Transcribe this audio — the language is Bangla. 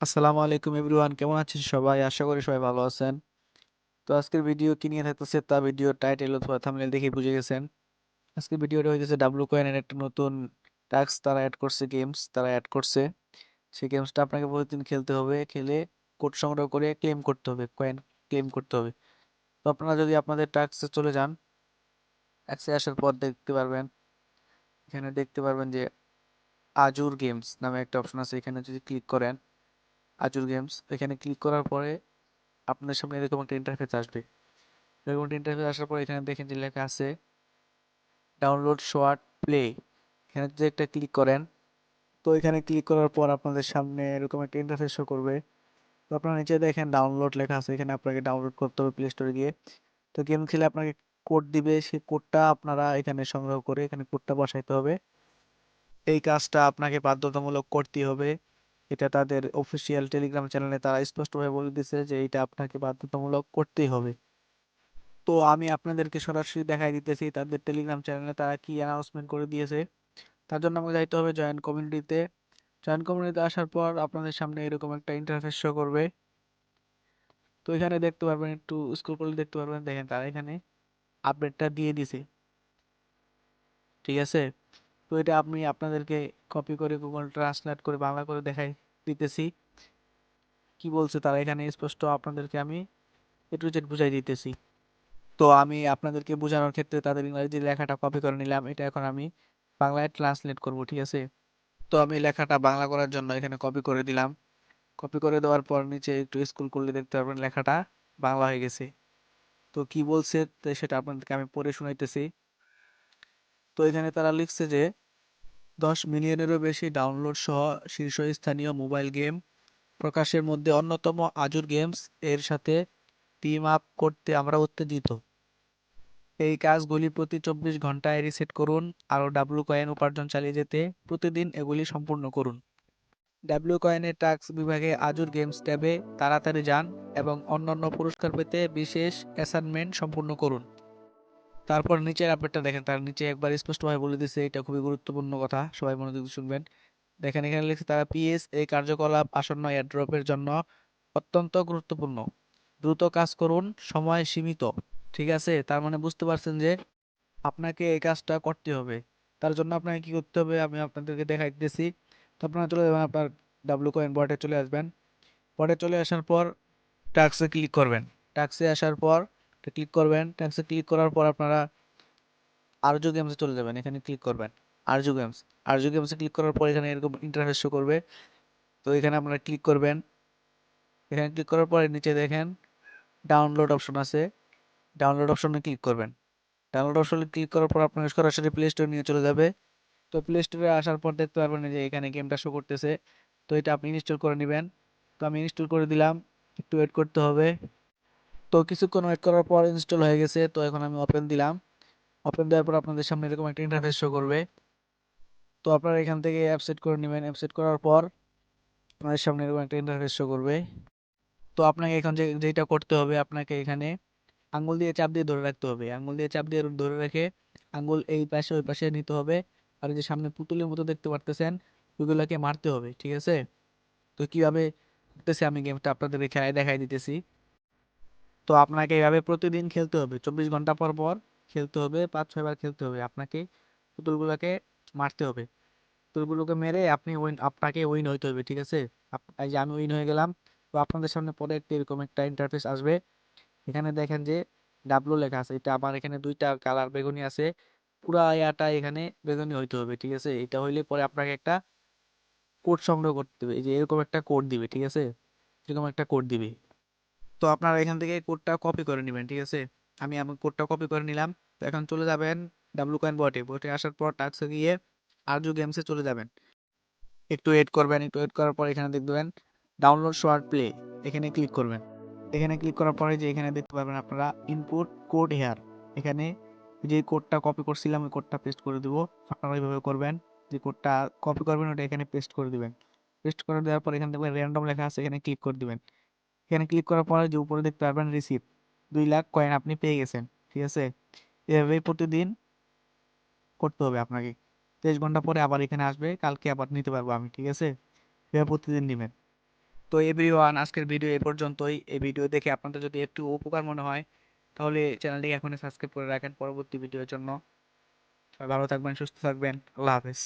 আসসালামু আলাইকুম এভরিওয়ান, কেমন আছেন সবাই? আশা করি সবাই ভালো আছেন। তো আজকের ভিডিও কি নিয়ে থাকতেছে তা ভিডিও টাইটেল অথবা থাম্বনেল দেখেই বুঝে গেছেন। আজকের ভিডিওটা হইতেছে ডাব্লু কয়েনের একটা নতুন টাস্ক তারা অ্যাড করছে, গেমস তারা অ্যাড করছে। সেই গেমসটা আপনাকে প্রতিদিন খেলতে হবে, খেলে কোড সংগ্রহ করে ক্লেম করতে হবে, কয়েন ক্লেম করতে হবে। তো আপনারা যদি আপনাদের টাস্কে চলে যান, টাস্কে আসার পর দেখতে পারবেন, এখানে দেখতে পারবেন যে আজুর গেমস নামে একটা অপশন আছে। এখানে যদি ক্লিক করেন আজুর গেমস, এখানে ক্লিক করার পরে আপনাদের সামনে এরকম একটা ইন্টারফেস আসবে। এরকম একটা ইন্টারফেস আসার পর এখানে দেখেন যে লেখা আছে ডাউনলোড শর্ট প্লে। এখানে যদি একটা ক্লিক করেন, তো এখানে ক্লিক করার পর আপনাদের সামনে এরকম একটা ইন্টারফেস শো করবে। তো আপনারা নিচে দেখেন ডাউনলোড লেখা আছে, এখানে আপনাকে ডাউনলোড করতে হবে প্লে স্টোরে গিয়ে। তো গেম খেলে আপনাকে কোড দিবে, সেই কোডটা আপনারা এখানে সংগ্রহ করে এখানে কোডটা বসাইতে হবে। এই কাজটা আপনাকে বাধ্যতামূলক করতেই হবে। এটা তাদের অফিসিয়াল টেলিগ্রাম চ্যানেলে তারা স্পষ্টভাবে বলে দিছে যে এটা আপনাকে বাধ্যতামূলক করতেই হবে। তো আমি আপনাদেরকে সরাসরি দেখাই দিতেছি তাদের টেলিগ্রাম চ্যানেলে তারা কি অ্যানাউন্সমেন্ট করে দিয়েছে। তার জন্য আমাকে যাইতে হবে জয়েন কমিউনিটিতে। জয়েন কমিউনিটিতে আসার পর আপনাদের সামনে এরকম একটা ইন্টারফেস শো করবে। তো এখানে দেখতে পারবেন, একটু স্ক্রল করলে দেখতে পারবেন, দেখেন তারা এখানে আপডেটটা দিয়ে দিছে। ঠিক আছে, তো এটা আমি আপনাদেরকে কপি করে গুগল ট্রান্সলেট করে বাংলা করে দেখাই দিতেছি। কি বলছে তারা এখানে স্পষ্ট আপনাদেরকে আমি এ টু জেড বুঝাই দিতেছি। তো আমি আপনাদেরকে বোঝানোর ক্ষেত্রে তাদের ইংরেজি লেখাটা কপি করে নিলাম, এটা এখন আমি বাংলায় ট্রান্সলেট করব। ঠিক আছে, তো আমি লেখাটা বাংলা করার জন্য এখানে কপি করে দিলাম। কপি করে দেওয়ার পর নিচে একটু স্ক্রল করলে দেখতে পারবেন লেখাটা বাংলা হয়ে গেছে। তো কি বলছে তো সেটা আপনাদেরকে আমি পড়ে শোনাইতেছি। তো এখানে তারা লিখছে যে 10 মিলিয়নেরও বেশি ডাউনলোড সহ শীর্ষস্থানীয় মোবাইল গেম প্রকাশের মধ্যে অন্যতম আজুর গেমস এর সাথে টিম আপ করতে আমরা উত্তেজিত। এই কাজগুলি প্রতি 24 ঘন্টায় রিসেট করুন। আরও ডাব্লু কয়েন উপার্জন চালিয়ে যেতে প্রতিদিন এগুলি সম্পূর্ণ করুন। ডাব্লু কয়েনের টাস্ক বিভাগে আজুর গেমস ট্যাবে তাড়াতাড়ি যান এবং অন্যান্য পুরস্কার পেতে বিশেষ অ্যাসাইনমেন্ট সম্পূর্ণ করুন। তারপর নিচের আপডেটটা দেখেন, তার নিচে একবার স্পষ্টভাবে বলে দিচ্ছে, এটা খুবই গুরুত্বপূর্ণ কথা, সবাই মনোযোগ দিয়ে শুনবেন। দেখেন এখানে লিখছে তারা পিএস এই কার্যকলাপ আসন্ন এয়ারড্রপের জন্য অত্যন্ত গুরুত্বপূর্ণ। দ্রুত কাজ করুন, সময় সীমিত। ঠিক আছে, তার মানে বুঝতে পারছেন যে আপনাকে এই কাজটা করতে হবে। তার জন্য আপনাকে কি করতে হবে আমি আপনাদেরকে দেখাই দিতেছি। তো আপনারা চলে যাবেন আপনার ডাব্লু কয়েন বটে চলে আসবেন। বটে চলে আসার পর টাস্কে ক্লিক করবেন। টাস্কে আসার পর ক্লিক করবেন, টাস্কে ক্লিক করার পর আপনারা আরজু গেমসে চলে যাবেন, এখানে ক্লিক করবেন। আরজু গেমস, আরজু গেমসে ক্লিক করার পর এখানে এরকম ইন্টারফেস শো করবে। তো এখানে আপনারা ক্লিক করবেন। এখানে ক্লিক করার পরে নিচে দেখেন ডাউনলোড অপশন আছে, ডাউনলোড অপশনে ক্লিক করবেন। ডাউনলোড অপশনে ক্লিক করার পর আপনাকে সরাসরি প্লে স্টোরে নিয়ে চলে যাবে। তো প্লে স্টোরে আসার পর দেখতে পারবেন যে এখানে গেমটা শো করতেছে। তো এটা আপনি ইনস্টল করে নেবেন। তো আমি ইনস্টল করে দিলাম, একটু ওয়েট করতে হবে। তো কিছুক্ষণ ওয়েট করার পর ইনস্টল হয়ে গেছে। তো এখন আমি ওপেন দিলাম। ওপেন দেওয়ার পর আপনাদের সামনে এরকম একটা ইন্টারফেস শো করবে। তো আপনারা এখান থেকে অ্যাপ সেট করে নেবেন। অ্যাপ সেট করার পর আপনাদের সামনে এরকম একটা ইন্টারফেস শো করবে। তো আপনাকে এখন যেটা করতে হবে, আপনাকে এখানে আঙ্গুল দিয়ে চাপ দিয়ে ধরে রাখতে হবে। আঙ্গুল দিয়ে চাপ দিয়ে ধরে রেখে আঙ্গুল এই পাশে ওই পাশে নিতে হবে। আর এই যে সামনে পুতুলের মতো দেখতে পারতেছেন, ওইগুলাকে মারতে হবে। ঠিক আছে, তো কিভাবে করতেছি আমি গেমটা আপনাদের খেলায় দেখাই দিতেছি। তো আপনাকে এইভাবে প্রতিদিন খেলতে হবে, 24 ঘন্টা পর পর খেলতে হবে, 5-6 বার খেলতে হবে। আপনাকে পুতুলগুলোকে মারতে হবে। পুতুলগুলোকে মেরে আপনি উইন, আপনাকে উইন হইতে হবে। ঠিক আছে, এই যে আমি উইন হয়ে গেলাম। তো আপনাদের সামনে পরে একটা এরকম একটা ইন্টারফেস আসবে। এখানে দেখেন যে ডাব্লু লেখা আছে, এটা আমার এখানে দুইটা কালার বেগুনি আছে। পুরা ইয়াটা এখানে বেগুনি হইতে হবে। ঠিক আছে, এটা হইলে পরে আপনাকে একটা কোড সংগ্রহ করতে হবে। এই যে এরকম একটা কোড দিবে। ঠিক আছে, এরকম একটা কোড দিবে। তো আপনারা এখান থেকে কোডটা কপি করে নেবেন। ঠিক আছে, আমি আমার কোডটা কপি করে নিলাম। তো এখন চলে যাবেন ডাব্লু কয়েন বটে, বটে আসার পর টাস্কে গিয়ে আরজু গেমসে চলে যাবেন। একটু ওয়েট করবেন, একটু ওয়েট করার পর এখানে দেখবেন ডাউনলোড শর্ট প্লে, এখানে ক্লিক করবেন। এখানে ক্লিক করার পরে যে এখানে দেখতে পাবেন আপনারা ইনপুট কোড হেয়ার, এখানে যে কোডটা কপি করছিলাম ওই কোডটা পেস্ট করে দেবো। আপনারা এইভাবে করবেন, যে কোডটা কপি করবেন ওটা এখানে পেস্ট করে দিবেন। পেস্ট করে দেওয়ার পর এখানে দেখবেন র্যান্ডম লেখা আছে, এখানে ক্লিক করে দিবেন। এখানে ক্লিক করার পরে যে উপরে দেখতে পারবেন রিসিপ্ট, 2 লাখ কয়েন আপনি পেয়ে গেছেন। ঠিক আছে, এভাবেই প্রতিদিন করতে হবে আপনাকে। 23 ঘন্টা পরে আবার এখানে আসবে, কালকে আবার নিতে পারবো আমি। ঠিক আছে, এভাবে প্রতিদিন নেবেন। তো এভরিওয়ান, আজকের ভিডিও এ পর্যন্তই। এই ভিডিও দেখে আপনাদের যদি একটু উপকার মনে হয় তাহলে চ্যানেলটিকে এখনই সাবস্ক্রাইব করে রাখেন পরবর্তী ভিডিওর জন্য। সবাই ভালো থাকবেন, সুস্থ থাকবেন। আল্লাহ হাফেজ।